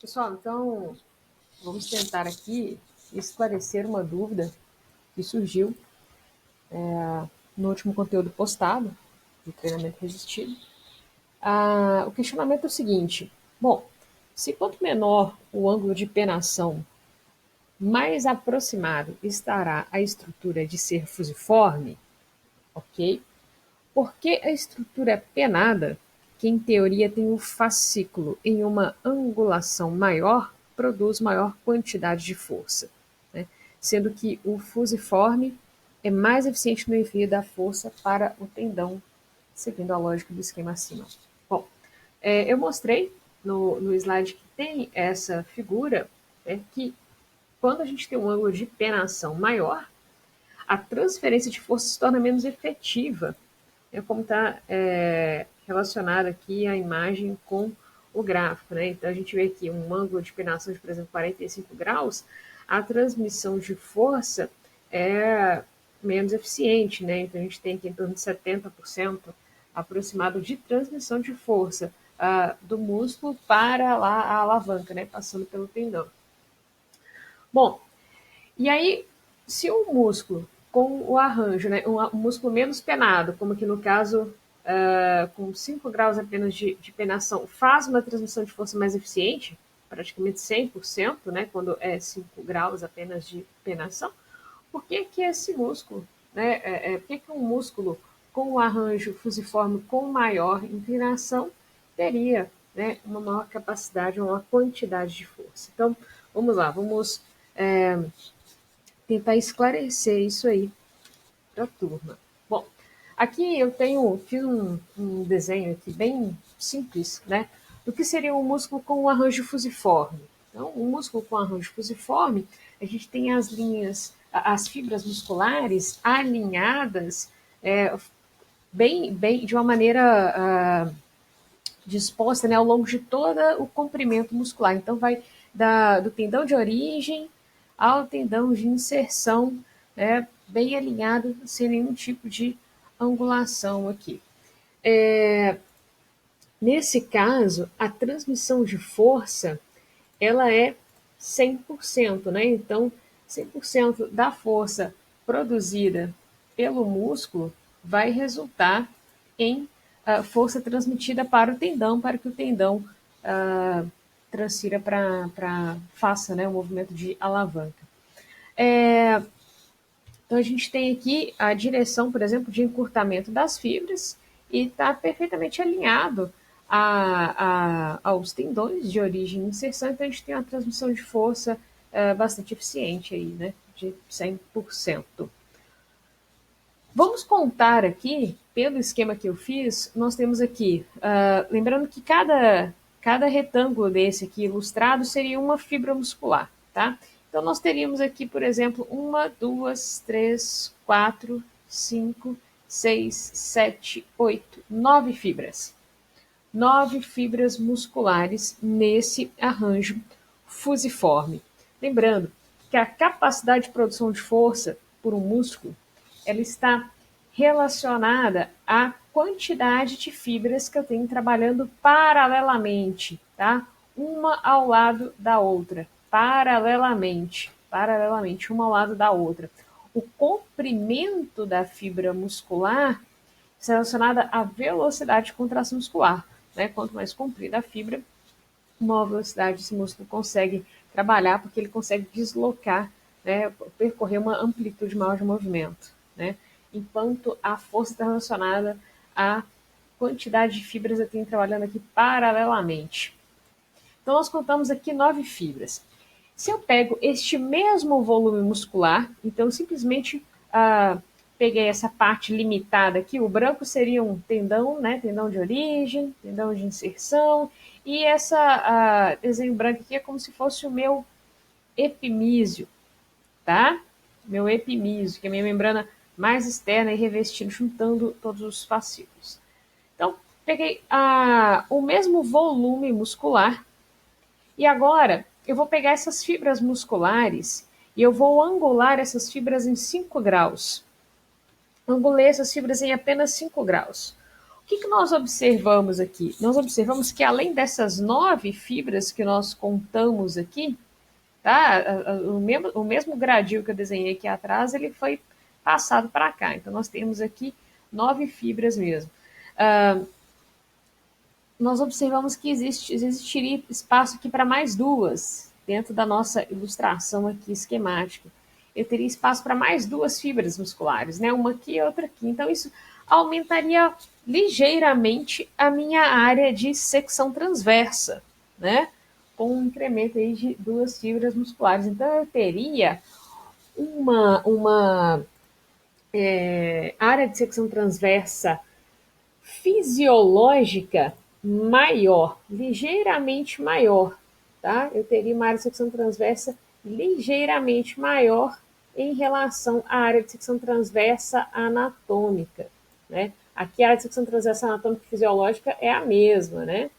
Pessoal, então vamos tentar aqui esclarecer uma dúvida que surgiu no último conteúdo postado de treinamento resistido. O questionamento é o seguinte: bom, se quanto menor o ângulo de penação, mais aproximado estará a estrutura de ser fusiforme, ok? Porque a estrutura penada, que em teoria tem o fascículo em uma angulação maior, produz maior quantidade de força, né? Sendo que o fusiforme é mais eficiente no envio da força para o tendão, seguindo a lógica do esquema acima. Bom, eu mostrei no slide que tem essa figura, que quando a gente tem um ângulo de penação maior, a transferência de força se torna menos efetiva, como está relacionado aqui a imagem com o gráfico, né? Então a gente vê aqui um ângulo de penação de, por exemplo, 45 graus, a transmissão de força é menos eficiente, né? Então a gente tem aqui em torno de 70% aproximado de transmissão de força do músculo para lá a alavanca, né? Passando pelo tendão. Bom, e aí, se o músculo com o arranjo, né, um músculo menos penado, como aqui no caso, com 5 graus apenas de penação, faz uma transmissão de força mais eficiente, praticamente 100%, né, quando é 5 graus apenas de penação, por que que esse músculo, né, por que que um músculo com o arranjo fusiforme com maior inclinação teria, né, uma maior capacidade, uma maior quantidade de força? Então, vamos lá, vamos tentar esclarecer isso aí para a turma. Bom, aqui eu fiz um desenho aqui bem simples, né, do que seria um músculo com um arranjo fusiforme. Então, um músculo com arranjo fusiforme, a gente tem as linhas, as fibras musculares alinhadas bem de uma maneira disposta, né, ao longo de todo o comprimento muscular. Então, vai do tendão de origem ao tendão de inserção, né, bem alinhado, sem nenhum tipo de angulação aqui. Nesse caso, a transmissão de força ela é 100%, né? Então, 100% da força produzida pelo músculo vai resultar em força transmitida para o tendão, para que o tendão transfira faça, né, o movimento de alavanca. Então, a gente tem aqui a direção, por exemplo, de encurtamento das fibras e está perfeitamente alinhado aos tendões de origem e inserção. Então, a gente tem uma transmissão de força bastante eficiente aí, né, de 100%. Vamos contar aqui, pelo esquema que eu fiz, nós temos aqui, lembrando que cada retângulo desse aqui ilustrado seria uma fibra muscular, tá? Então, nós teríamos aqui, por exemplo, 1, 2, 3, 4, 5, 6, 7, 8, 9 fibras. 9 fibras musculares nesse arranjo fusiforme. Lembrando que a capacidade de produção de força por um músculo ela está relacionada à quantidade de fibras que eu tenho trabalhando paralelamente, tá? Uma ao lado da outra, paralelamente, uma ao lado da outra. O comprimento da fibra muscular está relacionada à velocidade de contração muscular, né? Quanto mais comprida a fibra, maior velocidade esse músculo consegue trabalhar, porque ele consegue deslocar, né, percorrer uma amplitude maior de movimento, né? Enquanto a força está relacionada à quantidade de fibras que eu tenho trabalhando aqui paralelamente. Então, nós contamos aqui 9 fibras. Se eu pego este mesmo volume muscular, então simplesmente peguei essa parte limitada aqui, o branco seria um tendão, né, tendão de origem, tendão de inserção, e essa desenho branco aqui é como se fosse o meu epimísio, tá? Meu epimísio, que é a minha membrana mais externa e revestida, juntando todos os fascículos. Então, peguei o mesmo volume muscular, e agora eu vou pegar essas fibras musculares e eu vou angular essas fibras em 5 graus. Angulei essas fibras em apenas 5 graus. que nós observamos aqui? Nós observamos que além dessas 9 fibras que nós contamos aqui, tá? O mesmo gradil que eu desenhei aqui atrás, ele foi passado para cá. Então, nós temos aqui 9 fibras mesmo. Nós observamos que existiria espaço aqui para mais duas, dentro da nossa ilustração aqui esquemática. Eu teria espaço para mais duas fibras musculares, né? Uma aqui e outra aqui. Então, isso aumentaria ligeiramente a minha área de secção transversa, né? Com um incremento aí de duas fibras musculares. Então, eu teria uma área de secção transversa fisiológica maior, ligeiramente maior, tá? Eu teria uma área de secção transversa ligeiramente maior em relação à área de secção transversa anatômica, né? Aqui a área de secção transversa anatômica e fisiológica é a mesma, né?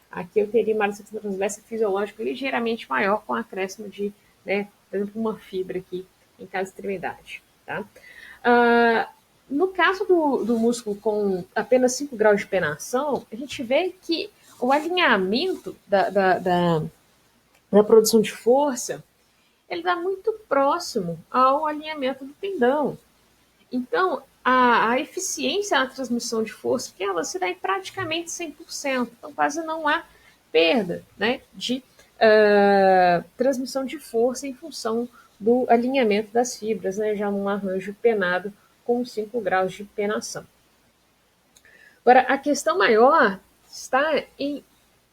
Aqui eu teria uma área de secção transversa fisiológica ligeiramente maior com acréscimo de, né, por exemplo, uma fibra aqui em cada extremidade, tá? No caso do músculo com apenas 5 graus de penação, a gente vê que o alinhamento da produção de força ele está muito próximo ao alinhamento do tendão. Então, a eficiência na transmissão de força que ela se dá em praticamente 100%. Então, quase não há perda, né, de transmissão de força em função do alinhamento das fibras, né, já num arranjo penado com 5 graus de penação. Agora, a questão maior está em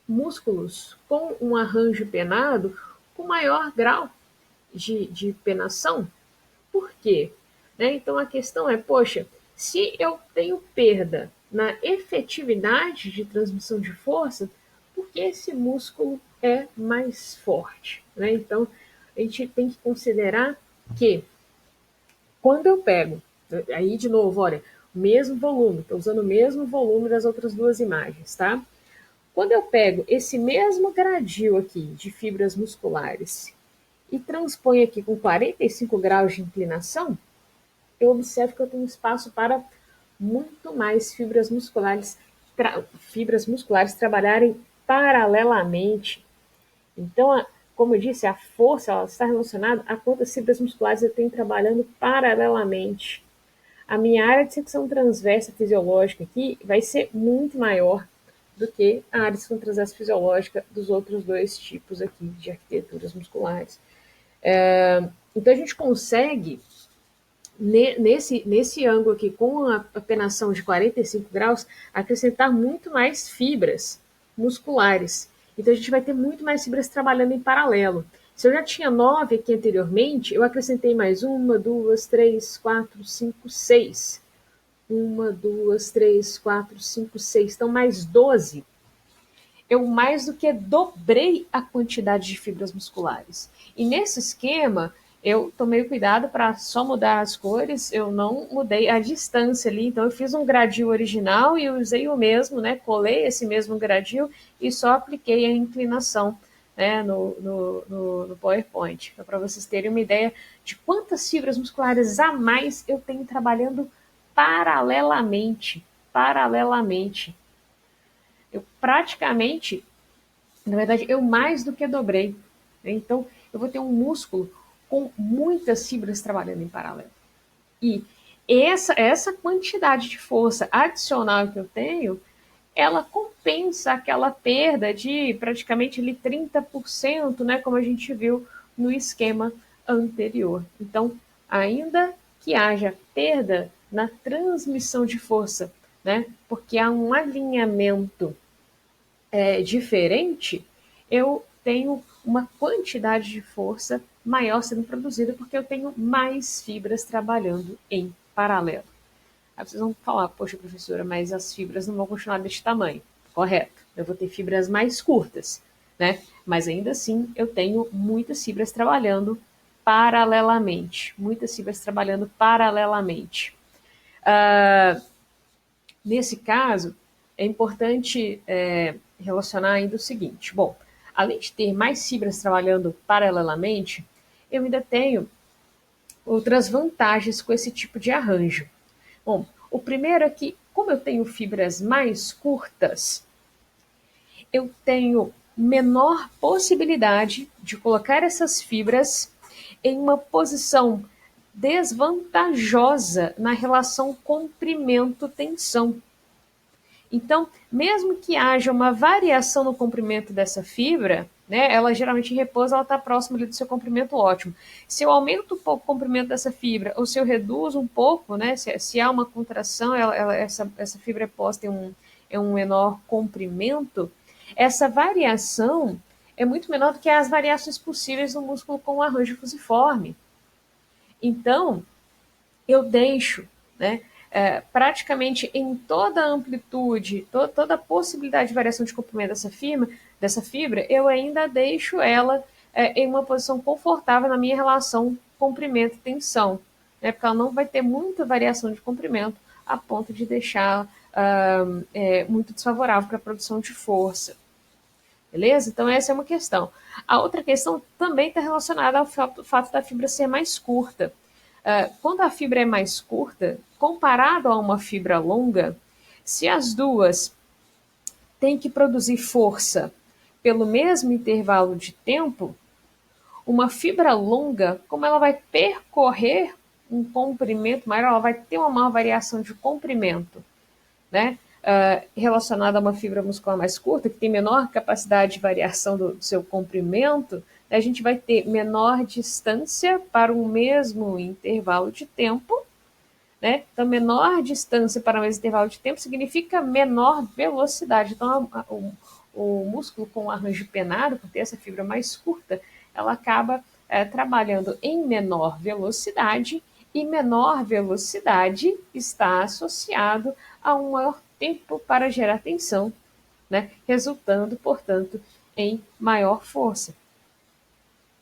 músculos com um arranjo penado com maior grau de penação. Por quê? Né? Então, a questão é, poxa, se eu tenho perda na efetividade de transmissão de força, por que esse músculo é mais forte? Né? Então, a gente tem que considerar que quando eu pego, aí de novo, olha, mesmo volume, estou usando o mesmo volume das outras duas imagens, tá? Quando eu pego esse mesmo gradil aqui de fibras musculares e transponho aqui com 45 graus de inclinação, eu observo que eu tenho espaço para muito mais fibras musculares trabalharem paralelamente. Então, como eu disse, a força ela está relacionada a quantas fibras musculares eu tenho trabalhando paralelamente. A minha área de secção transversa fisiológica aqui vai ser muito maior do que a área de secção transversa fisiológica dos outros dois tipos aqui de arquiteturas musculares. Então, a gente consegue, nesse ângulo aqui, com a penação de 45 graus, acrescentar muito mais fibras musculares. Então, a gente vai ter muito mais fibras trabalhando em paralelo. Se eu já tinha 9 aqui anteriormente, eu acrescentei mais 1, 2, 3, 4, 5, 6. 1, 2, 3, 4, 5, 6. Então, mais 12. Eu mais do que dobrei a quantidade de fibras musculares. E nesse esquema, eu tomei cuidado para só mudar as cores, eu não mudei a distância ali, então eu fiz um gradil original e usei o mesmo, né, colei esse mesmo gradil e só apliquei a inclinação, né, no PowerPoint, para vocês terem uma ideia de quantas fibras musculares a mais eu tenho trabalhando paralelamente. Eu praticamente, na verdade, eu mais do que dobrei. Então, eu vou ter um músculo com muitas fibras trabalhando em paralelo. E essa quantidade de força adicional que eu tenho, ela compensa aquela perda de praticamente ali 30%, né, como a gente viu no esquema anterior. Então, ainda que haja perda na transmissão de força, né, porque há um alinhamento diferente, eu tenho uma quantidade de força maior sendo produzida porque eu tenho mais fibras trabalhando em paralelo. Aí vocês vão falar, poxa, professora, mas as fibras não vão continuar deste tamanho. Correto, eu vou ter fibras mais curtas, né? Mas ainda assim, eu tenho muitas fibras trabalhando paralelamente. Nesse caso, é importante relacionar ainda o seguinte. Bom, além de ter mais fibras trabalhando paralelamente, eu ainda tenho outras vantagens com esse tipo de arranjo. Bom, o primeiro é que, como eu tenho fibras mais curtas, eu tenho menor possibilidade de colocar essas fibras em uma posição desvantajosa na relação comprimento-tensão. Então, mesmo que haja uma variação no comprimento dessa fibra, né, ela geralmente em repouso ela está próxima do seu comprimento ótimo. Se eu aumento um pouco o comprimento dessa fibra, ou se eu reduzo um pouco, né, se há uma contração, essa fibra é posta em um menor comprimento, essa variação é muito menor do que as variações possíveis no músculo com o arranjo fusiforme. Então, eu deixo, né, praticamente em toda a amplitude, toda a possibilidade de variação de comprimento dessa fibra, eu ainda deixo ela em uma posição confortável na minha relação comprimento-tensão, né, porque ela não vai ter muita variação de comprimento a ponto de deixar muito desfavorável para a produção de força. Beleza? Então, essa é uma questão. A outra questão também está relacionada ao fato da fibra ser mais curta. Quando a fibra é mais curta, comparado a uma fibra longa, se as duas têm que produzir força pelo mesmo intervalo de tempo, uma fibra longa, como ela vai percorrer um comprimento maior, ela vai ter uma maior variação de comprimento, né? Relacionada a uma fibra muscular mais curta, que tem menor capacidade de variação do seu comprimento, a gente vai ter menor distância para o mesmo intervalo de tempo, né? Então, menor distância para o mesmo intervalo de tempo significa menor velocidade. Então, o músculo com o arranjo penado, por ter essa fibra mais curta, ela acaba trabalhando em menor velocidade, e menor velocidade está associado a um maior tempo para gerar tensão, né? Resultando, portanto, em maior força.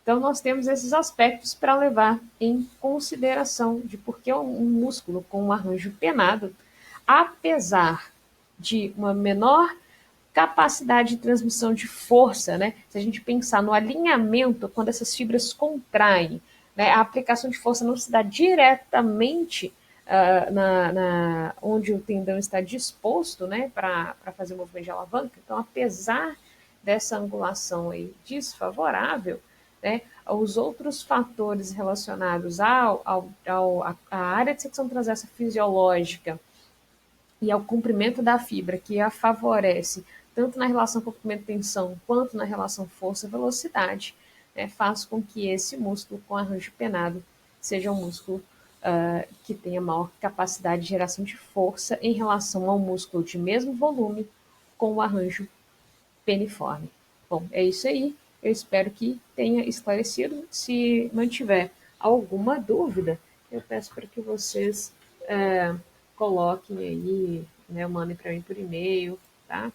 Então, nós temos esses aspectos para levar em consideração de por que um músculo com um arranjo penado, apesar de uma menor capacidade de transmissão de força, né? Se a gente pensar no alinhamento, quando essas fibras contraem, né, a aplicação de força não se dá diretamente onde o tendão está disposto, né, para fazer o movimento de alavanca. Então, apesar dessa angulação aí desfavorável, né, os outros fatores relacionados à área de secção transversa fisiológica e ao comprimento da fibra, que a favorece tanto na relação comprimento-tensão quanto na relação força-velocidade, né, faz com que esse músculo com arranjo penado seja um músculo que tenha maior capacidade de geração de força em relação ao músculo de mesmo volume com o arranjo peniforme. Bom, é isso aí. Eu espero que tenha esclarecido. Se mantiver alguma dúvida, eu peço para que vocês coloquem aí, né, mandem para mim por e-mail, tá?